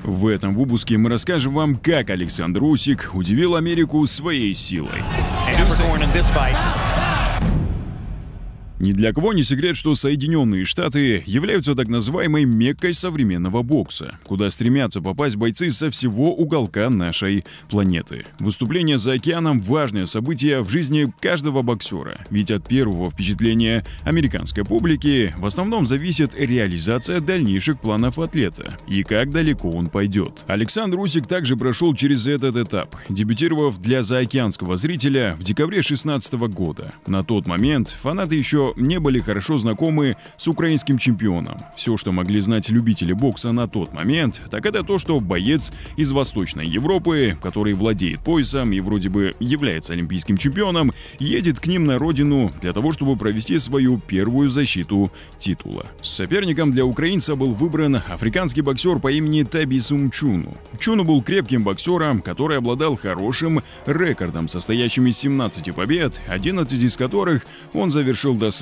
В этом выпуске мы расскажем вам, как Александр Усик удивил Америку своей силой. Ни для кого не секрет, что Соединенные Штаты являются так называемой Меккой современного бокса, куда стремятся попасть бойцы со всего уголка нашей планеты. Выступление за океаном – важное событие в жизни каждого боксера, ведь от первого впечатления американской публики в основном зависит реализация дальнейших планов атлета и как далеко он пойдет. Александр Усик также прошел через этот этап, дебютировав для заокеанского зрителя в декабре 2016 года. На тот момент фанаты еще не были хорошо знакомы с украинским чемпионом. Все, что могли знать любители бокса на тот момент, так это то, что боец из Восточной Европы, который владеет поясом и вроде бы является олимпийским чемпионом, едет к ним на родину для того, чтобы провести свою первую защиту титула. Соперником для украинца был выбран африканский боксер по имени Табису Мчуну. Мчуну был крепким боксером, который обладал хорошим рекордом, состоящим из 17 побед, 11 из которых он завершил досрочно.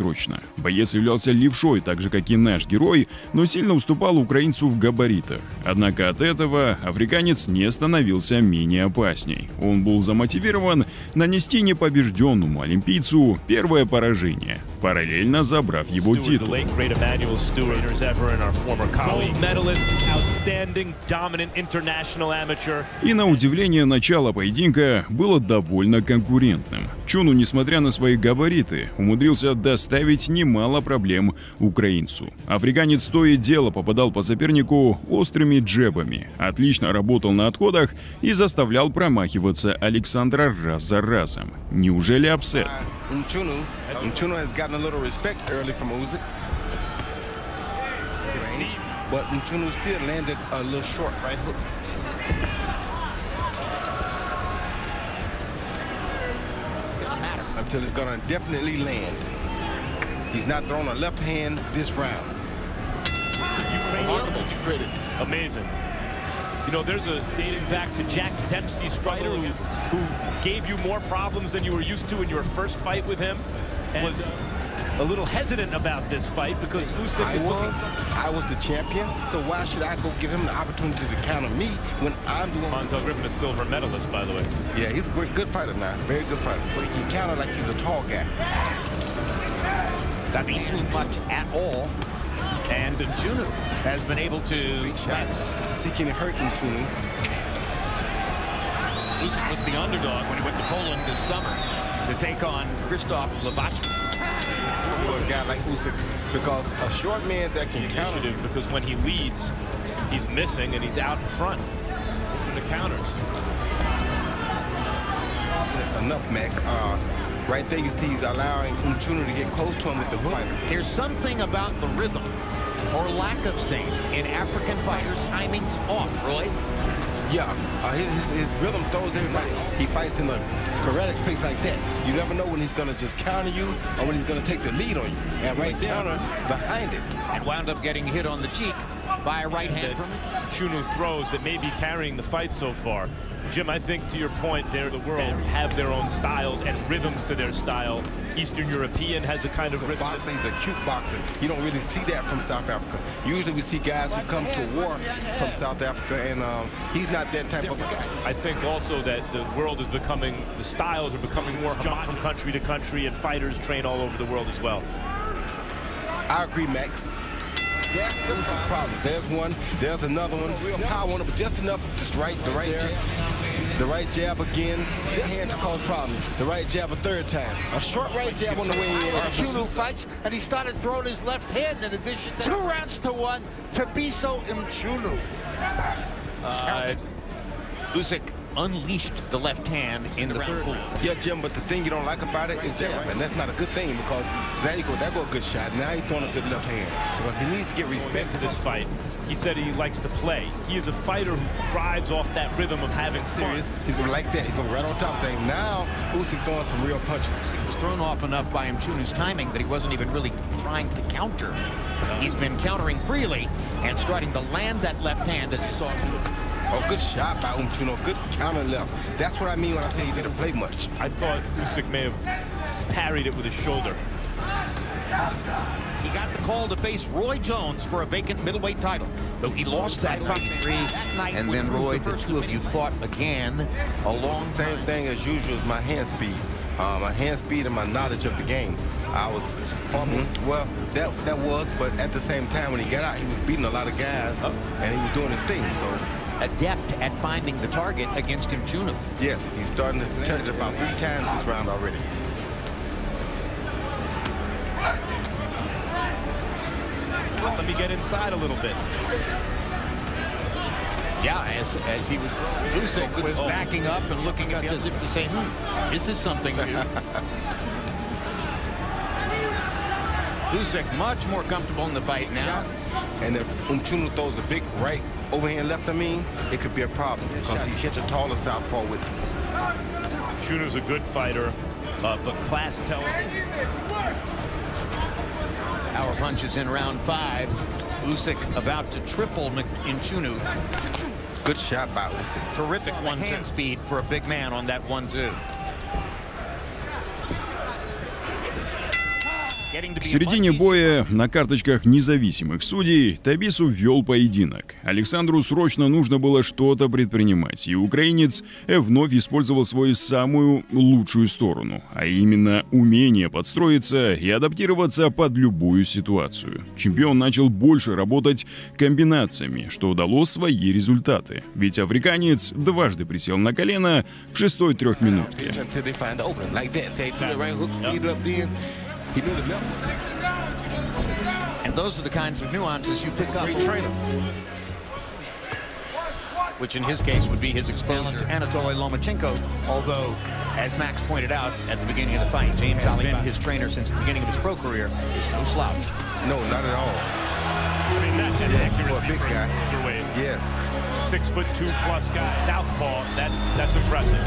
Боец являлся левшой, так же как и наш герой, но сильно уступал украинцу в габаритах. Однако от этого африканец не становился менее опасней. Он был замотивирован нанести непобежденному олимпийцу первое поражение, параллельно забрав его титул. И на удивление, начало поединка было довольно конкурентным. Чуну, несмотря на свои габариты, умудрился доставить немало проблем украинцу. Африканец то и дело попадал по сопернику острыми джебами, отлично работал на отходах и заставлял промахиваться Александра раз за разом. Неужели апсет? Mchunu has gotten a little respect early from Usik, but Mchunu still landed a little short right hook. Until it's gonna definitely land. He's not throwing a left hand this round. Amazing. You know, there's a dating back to Jack Dempsey's fighter who gave you more problems than you were used to in your first fight with him, and was a little hesitant about this fight because Usik I was the champion, so why should I go give him the opportunity to counter me when I'm the one? Montel Griffin, a silver medalist, by the way. Yeah, he's a good fighter now, very good fighter, but he can counter like he's a tall guy. That means much at all, and Mchunu has been able to seeking to hurt Mchunu. Usik was the underdog when he went to Poland this summer to take on Krzysztof Lewacki. For a guy like Usik, because a short man that can counter, because when he leads, he's missing and he's out in front in the counters. Enough, Max. Right there, you see he's allowing Mchunu to get close to him with the hook. There's something about the rhythm, or lack of same, in African fighters. Timing's off, Roy. Yeah, his rhythm throws everybody. He fights in a sporadic pace like that. You never know when he's going to just counter you or when he's going to take the lead on you. And right there, behind it. And wound up getting hit on the cheek by a right hand from Mchunu throws that may be carrying the fight so far. Jim, I think to your point there, the world have their own styles and rhythms to their style. Eastern European has a kind of rhythm. Boxing is a cute boxer. You don't really see that from South Africa. Usually we see guys who come to war from South Africa, and he's not that type of a guy. I think also that the world is becoming, the styles are becoming more jump from country to country, and fighters train all over the world as well. I agree, Max. There's some problems. There's one, there's another one. Real power on it, but just enough, just the right jab again, just hand to cause problems. The right jab a third time. A short right jab on the way in. Mchunu fights, and he started throwing his left hand in addition to 2 rounds to 1. Tabiso Mchunu. Usik unleashed the left hand in the third round. Yeah, Jim, but the thing you don't like about it is jab, and that's not a good thing because there you go, that go a good shot. Now he's throwing a good left hand because he needs to get respect to this fight. He said he likes to play. He is a fighter who thrives off that rhythm of having fun. He's going to like that. He's going right on top of things. Now, Usik throwing some real punches. He was thrown off enough by Mchunu's timing that he wasn't even really trying to counter. He's been countering freely and starting to land that left hand as you saw. Oh, good shot by Mchunu. Good counter left. That's what I mean when I say he didn't play much. I thought Usik may have parried it with his shoulder. He got the call to face Roy Jones for a vacant middleweight title, though he lost that fight. And then Roy, the two of you fought again along. Same thing as usual as my hand speed. My hand speed and my knowledge of the game. I was, well, that was, but at the same time when he got out, he was beating a lot of guys, and he was doing his thing, so. Adept at finding the target against Mchunu. Yes, he's starting to touch it about 3 times this round already. Let me get inside a little bit. Yeah, as he was, Usik was backing up and looking up as if to say, this is something new. Usik much more comfortable in the fight now. And if Mchunu throws a big right overhand left, it could be a problem because he hits a taller southpaw with him. Mchunu's a good fighter, but class tells. Power punches in round 5. Usik about to triple Mchunu. Good shot by Usik. Terrific one-hand speed for a big man on that 1-2. К середине боя на карточках независимых судей Табису ввел поединок. Александру срочно нужно было что-то предпринимать, и украинец вновь использовал свою самую лучшую сторону, а именно умение подстроиться и адаптироваться под любую ситуацию. Чемпион начал больше работать комбинациями, что дало свои результаты. Ведь африканец дважды присел на колено в 6-й трехминутке. And those are the kinds of nuances you pick up. Great trainer. Which in his case would be his exposure to Anatoly Lomachenko, although, as Max pointed out at the beginning of the fight, James has been his trainer since the beginning of his pro career, is no slouch. No, not at all. I mean, that's an accuracy for a big guy. Yes. 6'2+ guy, southpaw, that's impressive.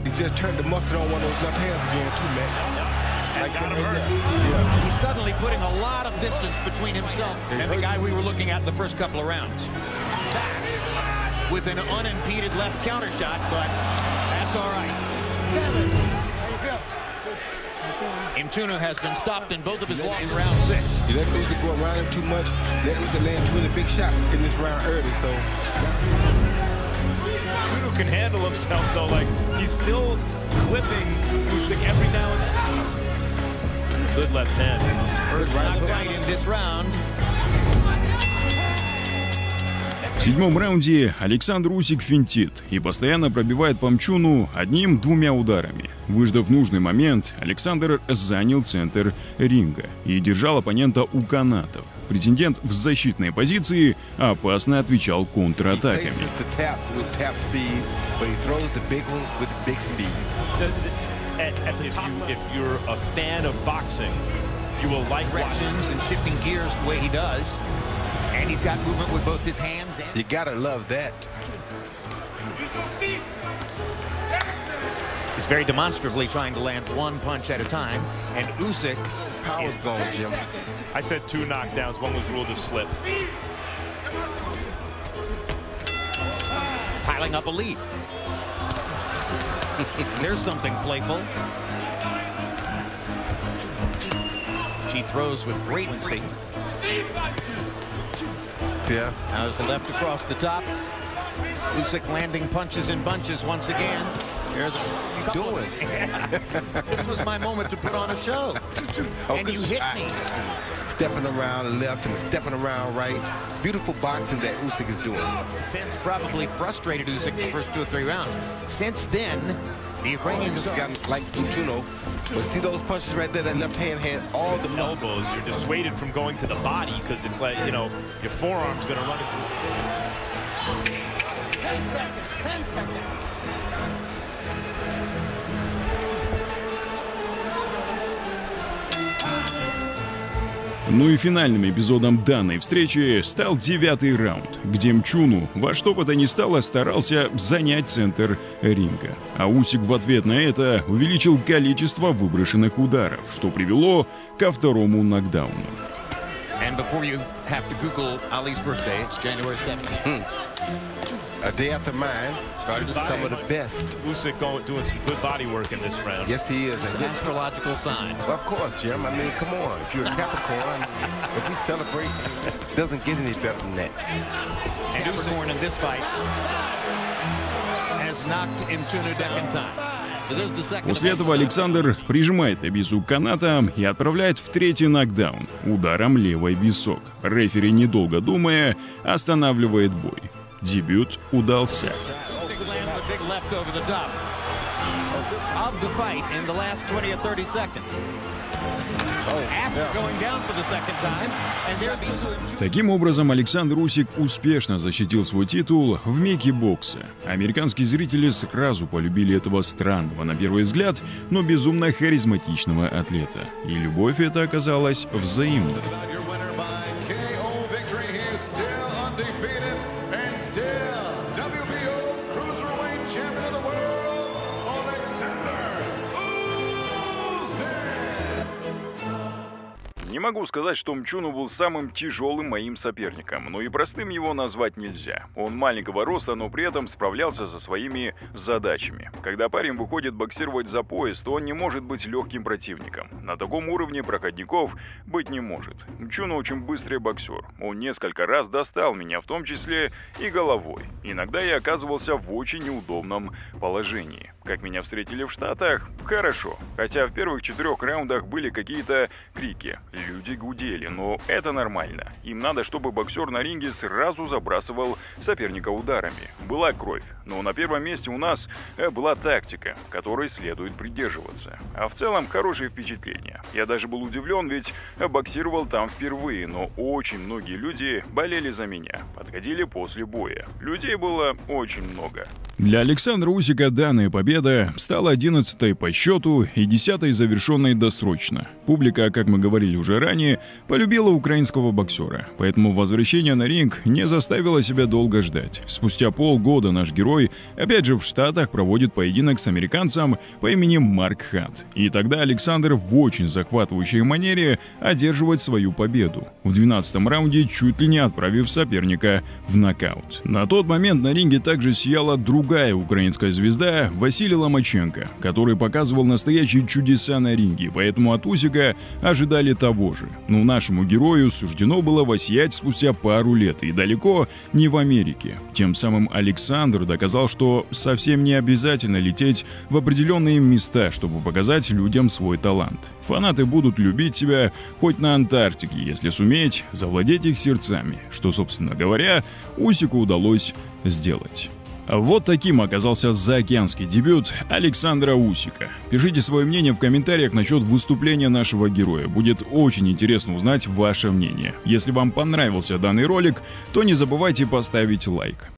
He just turned the mustard on one of those left hands again, too, Max. Like got him hurt. Yeah. He's suddenly putting a lot of distance between himself and the guy we were looking at the first couple of rounds. Back with an unimpeded left counter shot, but that's all right. 7. Mchunu has been stopped in both of his losses in round 6. You let Usik go around him too much, let Usik land too many big shots in this round early, so. Mchunu can handle himself, though, like, he's still clipping Usik every now and then. Good left hand. First knockdown in this round. В 7-м раунде Александр Усик финтит и постоянно пробивает по Мчуну 1-2 ударами. Выждав нужный момент, Александр занял центр ринга и держал оппонента у канатов. Претендент в защитной позиции опасно отвечал контратаками. If you're a fan of boxing, you will like directions and shifting gears the way he does. And he's got movement with both his hands. You gotta love that. He's very demonstrably trying to land one punch at a time. And Usik, power's gone, Jim. I said 2 knockdowns. One was ruled a slip. Piling up a lead. There's something playful. She throws with great instinct. Yeah. Now there's the left across the top. Usik landing punches in bunches once again. Here's a do it. This was my moment to put on a show. And you hit me. Stepping around left and stepping around right. Beautiful boxing that Usik is doing. Pence probably frustrated Usik the first 2 or 3 rounds. Since then, the Ukrainian just got like Mchunu. But see those punches right there? That left hand had all the elbows. You're dissuaded from going to the body because it's like, you know, your forearm's going to run into. 10 seconds. 10 seconds. Ну и финальным эпизодом данной встречи стал 9-й раунд, где Мчуну во что бы то ни стало старался занять центр ринга. А Усик в ответ на это увеличил количество выброшенных ударов, что привело ко 2-му нокдауну. a day after mine. Some of the best. Usik doing some good body work in this round. Yes, he is. It's an astrological sign. Well, of course, Jim. I mean, come on. If you're a Capricorn, if we celebrate, it doesn't get any better than that. And Capricorn in this fight has knocked him to New Deck in time. После этого Александр прижимает Эбису к канатам и отправляет в третий нокдаун ударом левой в висок. Рефери, недолго думая, останавливает бой. Дебют удался. Таким образом, Александр Усик успешно защитил свой титул в мекке бокса. Американские зрители сразу полюбили этого странного, на первый взгляд, но безумно харизматичного атлета. И любовь эта оказалась взаимной. Не могу сказать, что Мчуну был самым тяжелым моим соперником, но и простым его назвать нельзя. Он маленького роста, но при этом справлялся со своими задачами. Когда парень выходит боксировать за пояс, то он не может быть легким противником. На таком уровне проходников быть не может. Мчуна очень быстрый боксер. Он несколько раз достал меня, в том числе и головой. Иногда я оказывался в очень неудобном положении. Как меня встретили в Штатах? Хорошо. Хотя в первых 4 раундах были какие-то крики. Люди гудели, но это нормально. Им надо, чтобы боксер на ринге сразу забрасывал соперника ударами. Была кровь, но на первом месте у нас была тактика, которой следует придерживаться. А в целом хорошее впечатление. Я даже был удивлен, ведь боксировал там впервые, но очень многие люди болели за меня. Подходили после боя. Людей было очень много. Для Александра Усика данная победа стала 11-й по счету и 10-й завершенной досрочно. Публика, как мы говорили уже ранее, полюбила украинского боксера, поэтому возвращение на ринг не заставило себя долго ждать. Спустя полгода наш герой опять же в Штатах проводит поединок с американцем по имени Марк Хант. И тогда Александр в очень захватывающей манере одерживает свою победу, в 12-м раунде чуть ли не отправив соперника в нокаут. На тот момент на ринге также сияла другая украинская звезда Василий Ломаченко, который показывал настоящие чудеса на ринге, поэтому от Усика ожидали того же. Но нашему герою суждено было воссиять спустя пару лет и далеко не в Америке. Тем самым Александр доказал, что совсем не обязательно лететь в определенные места, чтобы показать людям свой талант. Фанаты будут любить тебя хоть на Антарктике, если суметь завладеть их сердцами, что, собственно говоря, Усику удалось сделать. Вот таким оказался заокеанский дебют Александра Усика. Пишите свое мнение в комментариях насчет выступления нашего героя. Будет очень интересно узнать ваше мнение. Если вам понравился данный ролик, то не забывайте поставить лайк.